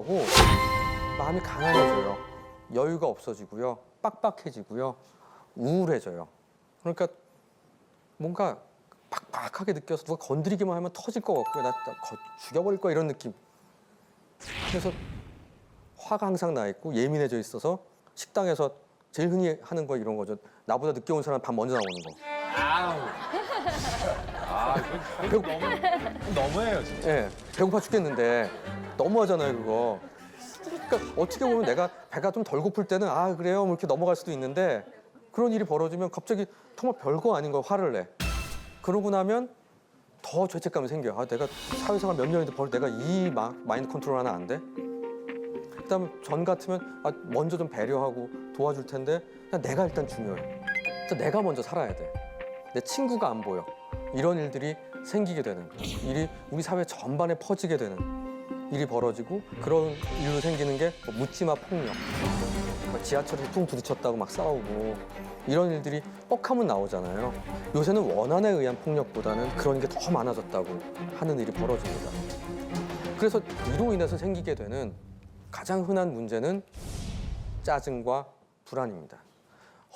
불구하고 마음이 가난해져요. 여유가 없어지고요. 빡빡해지고요. 우울해져요. 그러니까 뭔가 팍팍하게 느껴서 누가 건드리기만 하면 터질 것 같고요. 나 죽여버릴 거야 이런 느낌. 그래서 화가 항상 나 있고 예민해져 있어서 식당에서 제일 흔히 하는 거 이런 거죠. 나보다 늦게 온 사람 밥 먼저 나오는 거. 이거 너무해요, 진짜. 예, 배고파 죽겠는데 너무하잖아요 그거. 그러니까 어떻게 보면 내가 배가 좀 덜 고플 때는 아 그래요 뭐 이렇게 넘어갈 수도 있는데 그런 일이 벌어지면 갑자기 정말 별거 아닌 거 화를 내. 그러고 나면 더 죄책감이 생겨요. 아 내가 사회생활 몇 년인데 벌써 내가 이 마인드 컨트롤 하나 안 돼? 그다음에 전 같으면 아, 먼저 좀 배려하고 도와줄 텐데 그냥 내가 일단 중요해. 그래서 내가 먼저 살아야 돼. 내 친구가 안 보여. 이런 일들이 생기게 되는 일이 우리 사회 전반에 퍼지게 되는 일이 벌어지고 그런 일로 생기는 게 뭐 묻지마 폭력. 막 지하철에서 퉁 부딪혔다고 막 싸우고 이런 일들이 뻑하면 나오잖아요. 요새는 원한에 의한 폭력보다는 그런 게 더 많아졌다고 하는 일이 벌어집니다. 그래서 이로 인해서 생기게 되는 가장 흔한 문제는 짜증과 불안입니다.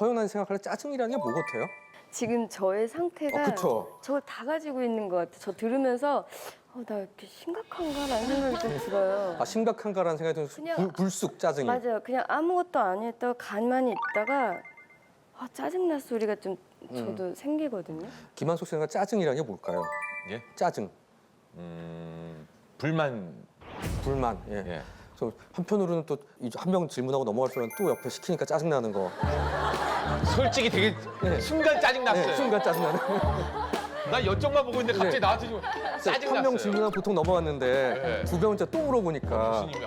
허영란 생각할 때 짜증이라는 게 뭐 같아요? 지금 저의 상태가 그쵸. 저걸 다 가지고 있는 것 같아요. 저 들으면서 나 이렇게 심각한가라는 생각이 좀 들어요. 아 심각한가라는 생각이 좀 그냥- 불쑥 짜증이. 맞아요. 그냥 아무것도 안 했다가 가만히 있다가 짜증날 소리가 좀 저도 생기거든요. 김한석 씨가 짜증이라는 게 뭘까요? 예? 짜증, 불만. 불만. 예. 예. 그래서 한편으로는 또 한 명 질문하고 넘어갈 때는 또 옆에 시키니까 짜증 나는 거. 솔직히 되게 네. 순간 짜증났어요. 네, 순간 짜증 나는. 나 이쪽만 보고 있는데 갑자기 네. 나한테 좀 짜증났어요. 한 명 질문하고 보통 넘어갔는데 네. 두 명째 또 물어보니까. 교수님이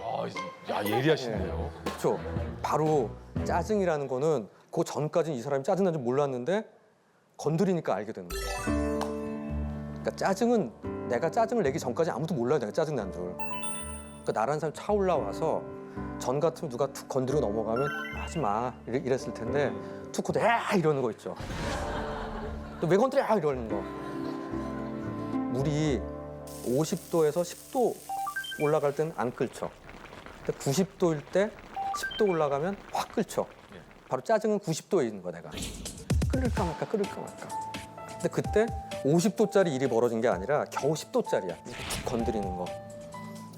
야 예리하시네요. 그렇죠. 바로 짜증이라는 거는 그 전까지는 이 사람이 짜증난 줄 몰랐는데 건드리니까 알게 되는 거예요. 그러니까 짜증은 내가 짜증을 내기 전까지 아무도 몰라요. 내가 짜증난 줄. 그러니까 나라는 사람 차 올라와서 전 같으면 누가 툭 건드리고 넘어가면 하지 마 이랬을 텐데 툭 건드 이러는 거 있죠. 또 왜 건드려 이러는 거. 물이 50도에서 10도 올라갈 때는 안 끓죠. 근데 90도일 때 10도 올라가면 확 끓죠. 바로 짜증은 90도에 있는 거야 내가. 끓을까 말까 끓을까 말까. 근데 그때 50도짜리 일이 벌어진 게 아니라 겨우 10도짜리야. 툭 건드리는 거.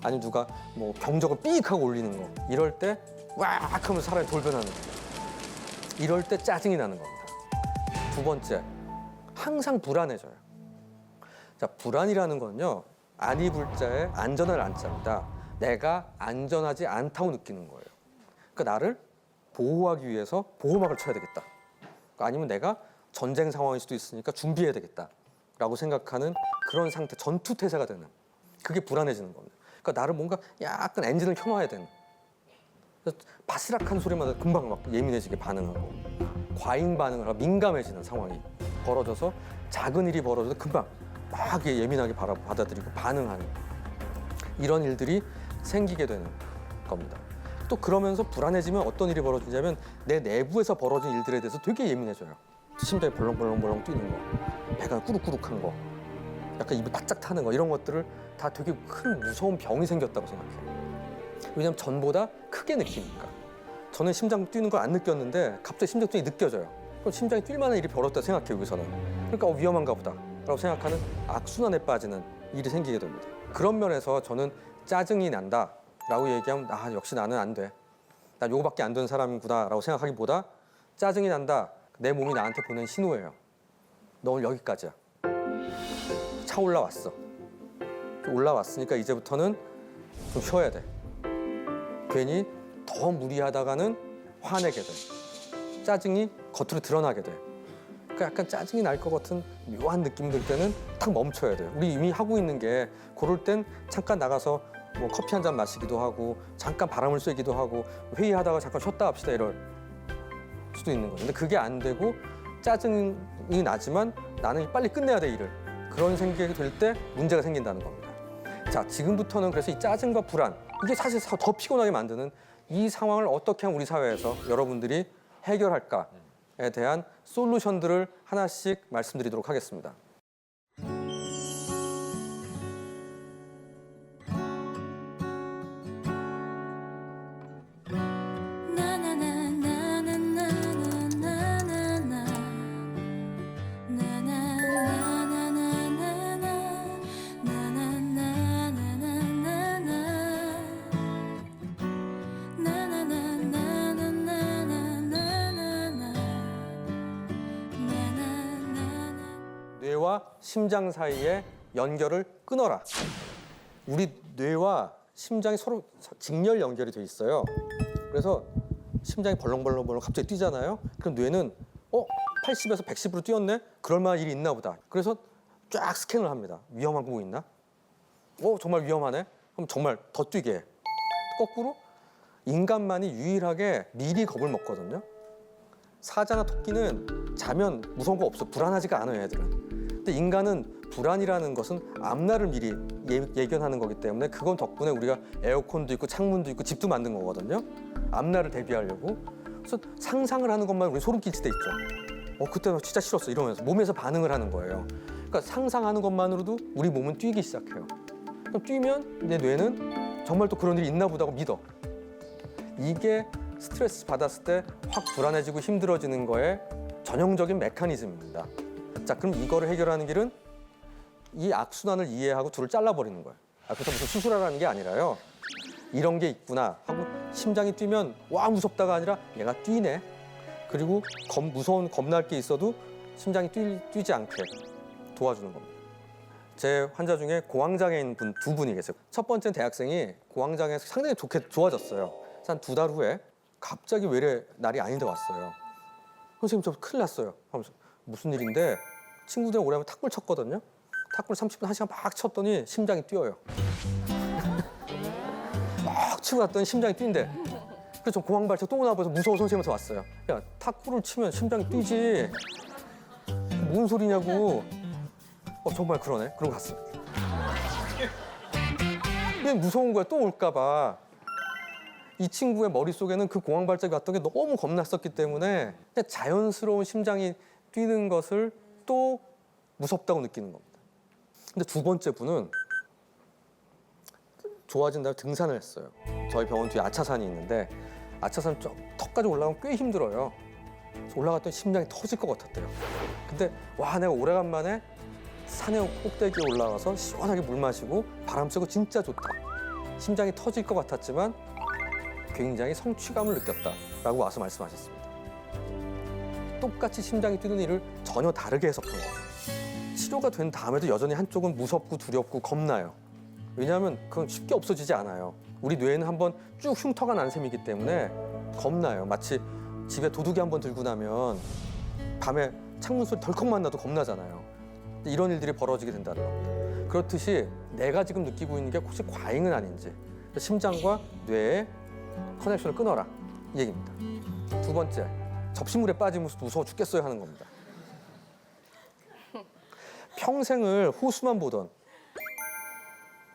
아니 누가 뭐 경적을 삐익 하고 올리는 거. 이럴 때 왁 하면 사람이 돌변하는 거. 이럴 때 짜증이 나는 겁니다. 두 번째, 항상 불안해져요. 자, 불안이라는 건요. 안 입을 자에 안전할 안자입니다. 내가 안전하지 않다고 느끼는 거예요. 그러니까 나를 보호하기 위해서 보호막을 쳐야 되겠다. 아니면 내가 전쟁 상황일 수도 있으니까 준비해야 되겠다라고 생각하는 그런 상태, 전투태세가 되는. 그게 불안해지는 겁니다. 그러니까 나를 뭔가 약간 엔진을 켜놔야 되는. 그래서 바스락한 소리마다 금방 막 예민해지게 반응하고 과잉 반응을 하고 민감해지는 상황이 벌어져서 작은 일이 벌어져도 금방 막 예민하게 받아들이고 반응하는 이런 일들이 생기게 되는 겁니다. 또 그러면서 불안해지면 어떤 일이 벌어지냐면 내 내부에서 벌어진 일들에 대해서 되게 예민해져요. 심장이 벌렁벌렁벌렁 뛰는 거, 배가 꾸룩꾸룩한 거, 약간 입이 바짝 타는 거 이런 것들을 다 되게 큰 무서운 병이 생겼다고 생각해요. 왜냐하면 전보다 크게 느끼니까. 저는 심장 뛰는 걸 안 느꼈는데 갑자기 심장 뛰기 느껴져요. 그럼 심장이 뛸 만한 일이 벌어졌다 생각해요, 여기서는. 그러니까 위험한가 보다 라고 생각하는 악순환에 빠지는 일이 생기게 됩니다. 그런 면에서 저는 짜증이 난다 라고 얘기하면 역시 나는 안 돼. 나 요거밖에 안 되는 사람이구나 라고 생각하기보다 짜증이 난다. 내 몸이 나한테 보낸 신호예요. 너 오늘 여기까지야. 차 올라왔어. 올라왔으니까 이제부터는 좀 쉬어야 돼. 괜히 더 무리하다가는 화내게 돼. 짜증이 겉으로 드러나게 돼. 그러니까 약간 짜증이 날 것 같은 묘한 느낌 들 때는 딱 멈춰야 돼요. 우리 이미 하고 있는 게 그럴 땐 잠깐 나가서 뭐 커피 한 잔 마시기도 하고 잠깐 바람을 쐬기도 하고 회의하다가 잠깐 쉬었다 합시다 이럴 수도 있는 거예요. 근데 그게 안 되고 짜증이 나지만 나는 빨리 끝내야 돼 일을. 그런 생각이 들 때 문제가 생긴다는 겁니다. 자, 지금부터는 그래서 이 짜증과 불안 이게 사실 더 피곤하게 만드는 이 상황을 어떻게 하면 우리 사회에서 여러분들이 해결할까에 대한 솔루션들을 하나씩 말씀드리도록 하겠습니다. 심장 사이의 연결을 끊어라. 우리 뇌와 심장이 서로 직렬 연결이 돼 있어요. 그래서 심장이 벌렁벌렁 갑자기 뛰잖아요. 그럼 뇌는 80에서 110으로 뛰었네? 그럴 만한 일이 있나 보다. 그래서 쫙 스캔을 합니다. 위험한 거 뭐 있나? 정말 위험하네? 그럼 정말 더 뛰게 해. 거꾸로 인간만이 유일하게 미리 겁을 먹거든요. 사자나 토끼는 자면 무서운 거 없어. 불안하지가 않아요, 애들은. 근데 인간은 불안이라는 것은 앞날을 미리 예견하는 거기 때문에 그건 덕분에 우리가 에어컨도 있고 창문도 있고 집도 만든 거거든요. 앞날을 대비하려고. 그래서 상상을 하는 것만 우리 소름 끼칠 때 있죠. 그때 나 진짜 싫었어 이러면서 몸에서 반응을 하는 거예요. 그러니까 상상하는 것만으로도 우리 몸은 뛰기 시작해요. 그럼 뛰면 내 뇌는 정말 또 그런 일이 있나 보다고 믿어. 이게 스트레스 받았을 때 확 불안해지고 힘들어지는 거에 전형적인 메커니즘입니다. 자, 그럼 이거를 해결하는 길은 이 악순환을 이해하고 둘을 잘라버리는 거예요. 그래서 무슨 수술하라는 게 아니라요. 이런 게 있구나 하고 심장이 뛰면 와 무섭다가 아니라 얘가 뛰네. 그리고 무서운 겁날 게 있어도 심장이 뛰지 않게 도와주는 겁니다. 제 환자 중에 고황장애인 두 분이 계세요. 첫 번째는 대학생이 고황장애에서 상당히 좋아졌어요. 한 2달 후에 갑자기 외래 날이 아닌데 왔어요. 선생님 저 큰일 났어요 하면서 무슨 일인데 친구들이랑 오래하면 탁구를 쳤거든요. 탁구를 30분, 1시간 막 쳤더니 심장이 뛰어요. 막 치고 났더니 심장이 뛴대. 그래서 저 공황발작 또 오나 봐서 무서워 선생님한테 왔어요. 야, 탁구를 치면 심장이 뛰지. 뭔 소리냐고. 정말 그러네. 그러고 갔어요. 그냥 무서운 거야. 또 올까 봐. 이 친구의 머릿속에는 그 공황발작이 왔던 게 너무 겁났었기 때문에 그냥 자연스러운 심장이 뛰는 것을 또 무섭다고 느끼는 겁니다. 근데 두 번째 분은 좋아진 다음에 등산을 했어요. 저희 병원 뒤에 아차산이 있는데 아차산 턱까지 올라가면 꽤 힘들어요. 그래서 올라갔더니 심장이 터질 것 같았대요. 근데 와 내가 오래간만에 산의 꼭대기에 올라가서 시원하게 물 마시고 바람 쐬고 진짜 좋다. 심장이 터질 것 같았지만 굉장히 성취감을 느꼈다라고 와서 말씀하셨습니다. 똑같이 심장이 뛰는 일을 전혀 다르게 해석한 거죠. 치료가 된 다음에도 여전히 한쪽은 무섭고 두렵고 겁나요. 왜냐하면 그건 쉽게 없어지지 않아요. 우리 뇌는 한번 쭉 흉터가 난 셈이기 때문에 겁나요. 마치 집에 도둑이 한번 들고 나면 밤에 창문 소리 덜컥만 나도 겁나잖아요. 이런 일들이 벌어지게 된다는 겁니다. 그렇듯이 내가 지금 느끼고 있는 게 혹시 과잉은 아닌지 심장과 뇌의 커넥션을 끊어라 이 얘기입니다. 두 번째, 접시물에 빠지면 무서워 죽겠어요 하는 겁니다. 평생을 호수만 보던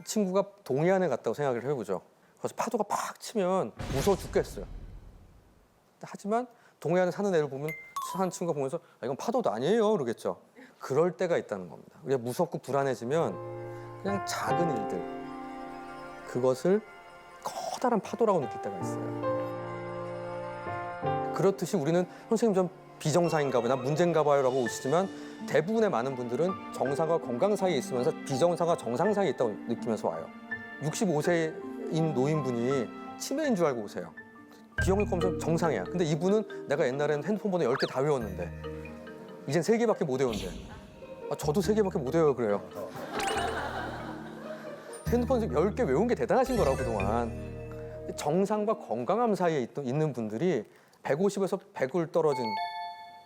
친구가 동해안에 갔다고 생각을 해보죠. 그래서 파도가 팍 치면 무서워 죽겠어요. 하지만 동해안에 사는 애를 보면 한 친구가 보면서 이건 파도도 아니에요 그러겠죠. 그럴 때가 있다는 겁니다. 우리가 무섭고 불안해지면 그냥 작은 일들 그것을 커다란 파도라고 느낄 때가 있어요. 그렇듯이 우리는 선생님 좀 비정상인가 봐요. 나 문제인가 봐요 라고 오시지만 대부분의 많은 분들은 정상과 건강 사이에 있으면서 비정상과 정상 사이에 있다고 느끼면서 와요. 65세인 노인분이 치매인 줄 알고 오세요. 기억력 검사 정상이야. 근데 이분은 내가 옛날에는 핸드폰 번호 10개 다 외웠는데 이젠 3개밖에 못 외운대. 저도 3개밖에 못 외워요 그래요. 핸드폰 10개 외운 게 대단하신 거라고 그동안. 정상과 건강함 사이에 있는 분들이 150에서 100을 떨어진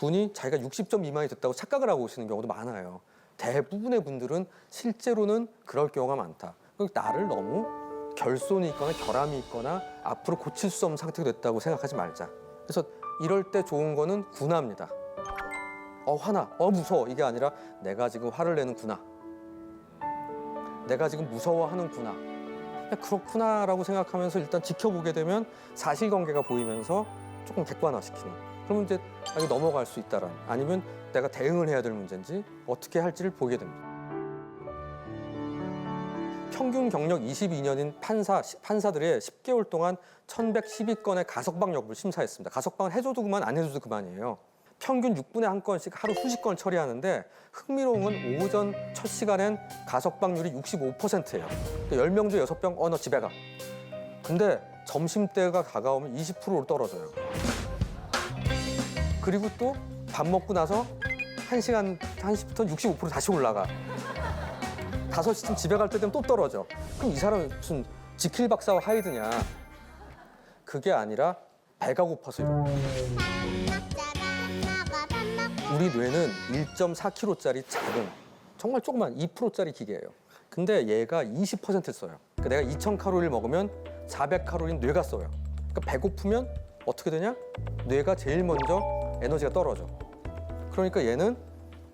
분이 자기가 60점 미만이 됐다고 착각을 하고 오시는 경우도 많아요. 대부분의 분들은 실제로는 그럴 경우가 많다. 나를 너무 결손이 있거나 결함이 있거나 앞으로 고칠 수 없는 상태가 됐다고 생각하지 말자. 그래서 이럴 때 좋은 거는 군화입니다. 화나, 무서워 이게 아니라 내가 지금 화를 내는구나. 내가 지금 무서워하는구나. 그렇구나라고 생각하면서 일단 지켜보게 되면 사실관계가 보이면서 조금 객관화시키는. 그러면 이제 이거 넘어갈 수 있다란 아니면 내가 대응을 해야 될 문제인지 어떻게 할지를 보게 됩니다. 평균 경력 22년인 판사들의 10개월 동안 1112건의 가석방 여부를 심사했습니다. 가석방을 해줘도 그만 안 해줘도 그만이에요. 평균 6분에 1건씩 하루 수십 건을 처리하는데 흥미로운 건 오전 첫 시간엔 가석방률이 65%예요. 10명 중 6명 너 집에 가. 근데 점심때가 다가오면 20%로 떨어져요. 그리고 또 밥 먹고 나서 1시간, 1시부터 65% 다시 올라가. 5시쯤 집에 갈 때 되면 또 떨어져. 그럼 이 사람은 무슨 지킬 박사와 하이드냐. 그게 아니라 배가 고파서 이래. 우리 뇌는 1.4kg짜리 작은, 정말 조그만 2%짜리 기계예요. 근데 얘가 20%를 써요. 그러니까 내가 2000칼로리를 먹으면 400칼로리는 뇌가 써요. 그러니까 배고프면 어떻게 되냐? 뇌가 제일 먼저 에너지가 떨어져. 그러니까 얘는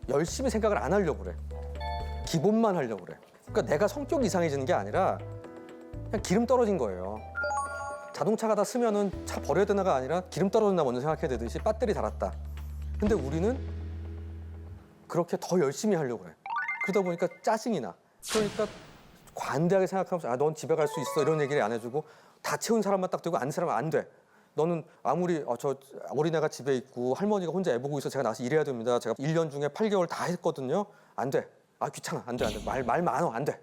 열심히 생각을 안 하려고 그래. 기본만 하려고 그래. 그러니까 내가 성격이 이상해지는 게 아니라 그냥 기름 떨어진 거예요. 자동차가 다 쓰면은 차 버려야 되나가 아니라 기름 떨어졌나 먼저 생각해야 되듯이 배터리 달았다. 근데 우리는 그렇게 더 열심히 하려고 그래. 그러다 보니까 짜증이 나. 그러니까 관대하게 생각하면서 아, 넌 집에 갈 수 있어 이런 얘기를 안 해주고 다 채운 사람만 딱 되고 안 사람은 안 돼. 너는 아무리 저 어린애가 집에 있고 할머니가 혼자 애 보고 있어 제가 나가서 일해야 됩니다. 제가 1년 중에 8개월 다 했거든요. 안 돼. 아 귀찮아. 안 돼. 안 돼. 말 많어. 안 돼.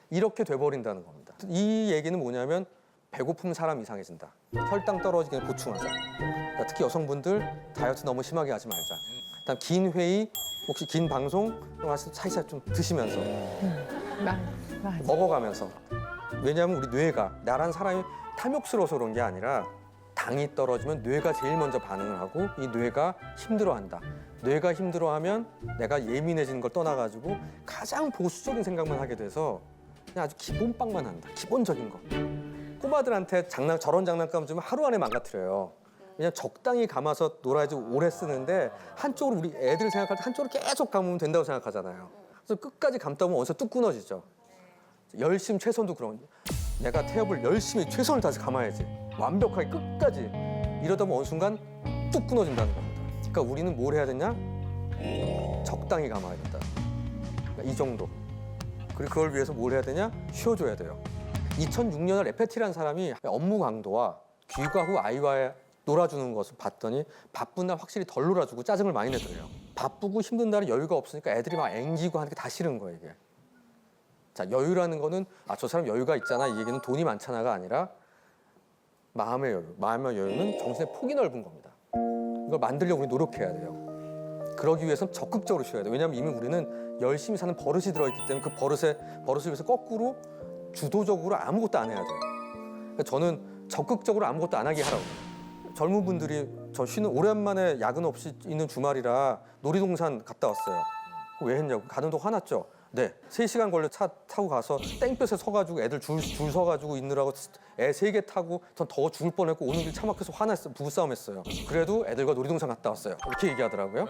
이렇게 돼버린다는 겁니다. 이 얘기는 뭐냐면 배고프면 사람 이상해진다. 혈당 떨어지게 보충하자. 그러니까 특히 여성분들 다이어트 너무 심하게 하지 말자. 그다음 긴 회의, 혹시 긴 방송 사이사이 좀 드시면서 맞아. 먹어가면서. 왜냐하면 우리 뇌가 나란 사람이 탐욕스러워서 그런 게 아니라 당이 떨어지면 뇌가 제일 먼저 반응을 하고 이 뇌가 힘들어한다. 뇌가 힘들어하면 내가 예민해지는 걸 떠나가지고 가장 보수적인 생각만 하게 돼서 그냥 아주 기본빵만 한다. 기본적인 거. 꼬마들한테 저런 장난감 주면 하루 안에 망가뜨려요. 그냥 적당히 감아서 놀아야지 오래 쓰는데 한쪽으로 우리 애들 생각할 때 한쪽으로 계속 감으면 된다고 생각하잖아요. 그래서 끝까지 감다 보면 어디서 뚝 끊어지죠. 열심 최선도 그런. 내가 태엽을 열심히 최선을 다해서 감아야지. 완벽하게 끝까지. 이러다 보면 어느 순간 뚝 끊어진다는 겁니다. 그러니까 우리는 뭘 해야 되냐? 적당히 감아야 된다. 그러니까 이 정도. 그리고 그걸 위해서 뭘 해야 되냐? 쉬어줘야 돼요. 2006년에 레페티라는 사람이 업무 강도와 귀가 후 아이와 놀아주는 것을 봤더니 바쁜 날 확실히 덜 놀아주고 짜증을 많이 내더래요. 바쁘고 힘든 날은 여유가 없으니까 애들이 막 앵기고 하는 게 다 싫은 거예요, 이게. 자, 여유라는 거는 아, 저 사람 여유가 있잖아. 이 얘기는 돈이 많잖아가 아니라 마음의 여유. 마음의 여유는 정신의 폭이 넓은 겁니다. 이걸 만들려고 우리 노력해야 돼요. 그러기 위해서는 적극적으로 쉬어야 돼요. 왜냐하면 이미 우리는 열심히 사는 버릇이 들어있기 때문에 그 버릇을 위해서 거꾸로 주도적으로 아무것도 안 해야 돼요. 그러니까 저는 적극적으로 아무것도 안 하게 하라고. 젊은 분들이 저 쉬는 오랜만에 야근 없이 있는 주말이라 놀이동산 갔다 왔어요. 왜 했냐고. 가는 동안 화났죠. 네, 3시간 걸려 차 타고 가서 땡볕에 서가지고 애들 줄 서가지고 있느라고 애 3개 타고 전 더 죽을 뻔했고 오는 길 차 막혀서 화났어요. 부부싸움했어요. 그래도 애들과 놀이동산 갔다 왔어요. 이렇게 얘기하더라고요.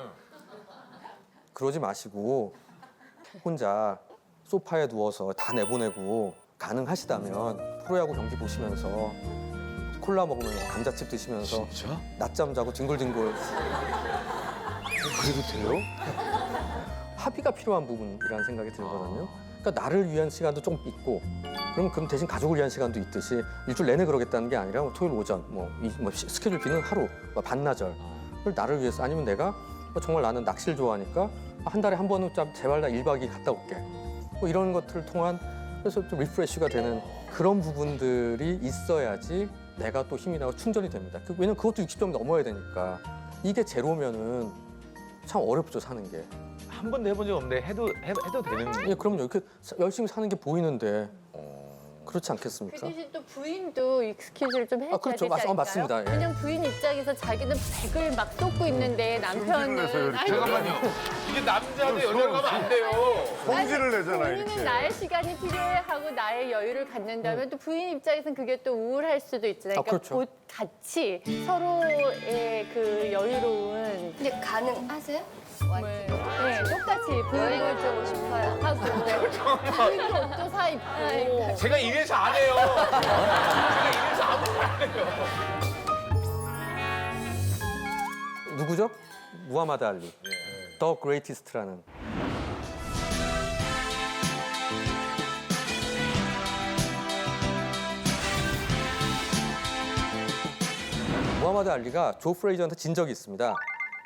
그러지 마시고 혼자 소파에 누워서 다 내보내고 가능하시다면 프로야구 경기 보시면서 콜라 먹으면서 감자칩 드시면서 진짜? 낮잠 자고 뒹굴뒹굴 그래도 돼요? 합의가 필요한 부분이라는 생각이 들거든요. 그러니까 나를 위한 시간도 좀 있고, 그럼 대신 가족을 위한 시간도 있듯이 일주일 내내 그러겠다는 게 아니라 토요일 오전, 스케줄 비는 하루, 반나절 을 나를 위해서. 아니면 내가 정말 나는 낚시를 좋아하니까 한 달에 한 번은 제발 나 1박 2일 갔다 올게. 이런 것들을 통한 그래서 좀 리프레시가 되는 그런 부분들이 있어야지 내가 또 힘이 나고 충전이 됩니다. 왜냐면 그것도 60점 넘어야 되니까. 이게 제로면은 참 어렵죠, 사는 게. 한 번도 해본 적 없는데 해도 되는. 예, 그럼요. 이렇게 열심히 사는 게 보이는데 그렇지 않겠습니까? 그 대신 또 부인도 익스큐즈를 좀 해줘야 그렇죠. 되지 않을까요? 맞습니다. 예. 왜냐면 부인 입장에서 자기는 100을 막 쏟고 있는데 남편은 아니, 잠깐만요. 이게 남자도 여자로 가면 안 돼요. 성질을 내잖아 본인은 이렇게. 나의 시간이 필요해 하고 나의 여유를 갖는다면 또 부인 입장에서는 그게 또 우울할 수도 있잖아요. 그러니까 그렇죠. 곧 같이 서로의 그 여유로운 근데 가능하세요? 네, 똑같이 여행을 부인을 가고 싶어요. 하고 부인도 옷도 사 입고 제가 이래서 안 해요. 제가 이래서 아무것도 안 해요. 누구죠? 무하마드 알리. 더 그레이티스트라는. 무하마드 알리가 조 프레이저한테 진 적이 있습니다.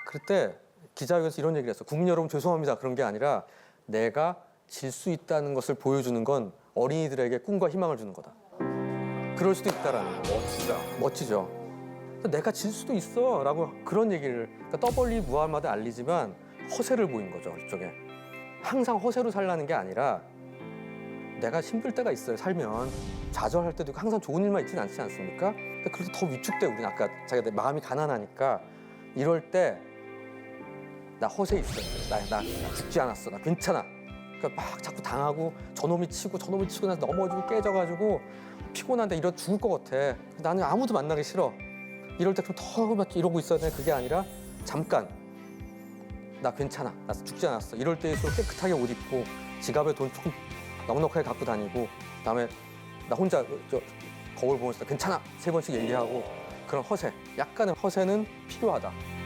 그때 기자회견에서 이런 얘기를 했어. 국민 여러분 죄송합니다. 그런 게 아니라 내가 질 수 있다는 것을 보여주는 건 어린이들에게 꿈과 희망을 주는 거다. 그럴 수도 있다라는 거. 멋지다. 멋지죠. 내가 질 수도 있어라고 그런 얘기를 그러니까 떠벌리 무함마드 알리지만 허세를 보인 거죠 일종의. 항상 허세로 살라는 게 아니라 내가 힘들 때가 있어요 살면 좌절할 때도 있고 항상 좋은 일만 있지는 않지 않습니까? 근데 그래서 더 위축돼 우리는 아까 자기가 내 마음이 가난하니까 이럴 때 나 허세 있어 나 죽지 않았어 나 괜찮아. 그러니까 막 자꾸 당하고 저놈이 치고 나서 넘어지고 깨져가지고 피곤한데 이러 죽을 것 같아. 나는 아무도 만나기 싫어. 이럴 때 그럼 더 이러고 있어야 돼. 그게 아니라 잠깐 나 괜찮아 나 죽지 않았어. 이럴 때일수록 깨끗하게 옷 입고 지갑에 돈 조금 넉넉하게 갖고 다니고 그다음에 나 혼자 저 거울 보면서 괜찮아 3번씩 얘기하고 그런 허세 약간의 허세는 필요하다.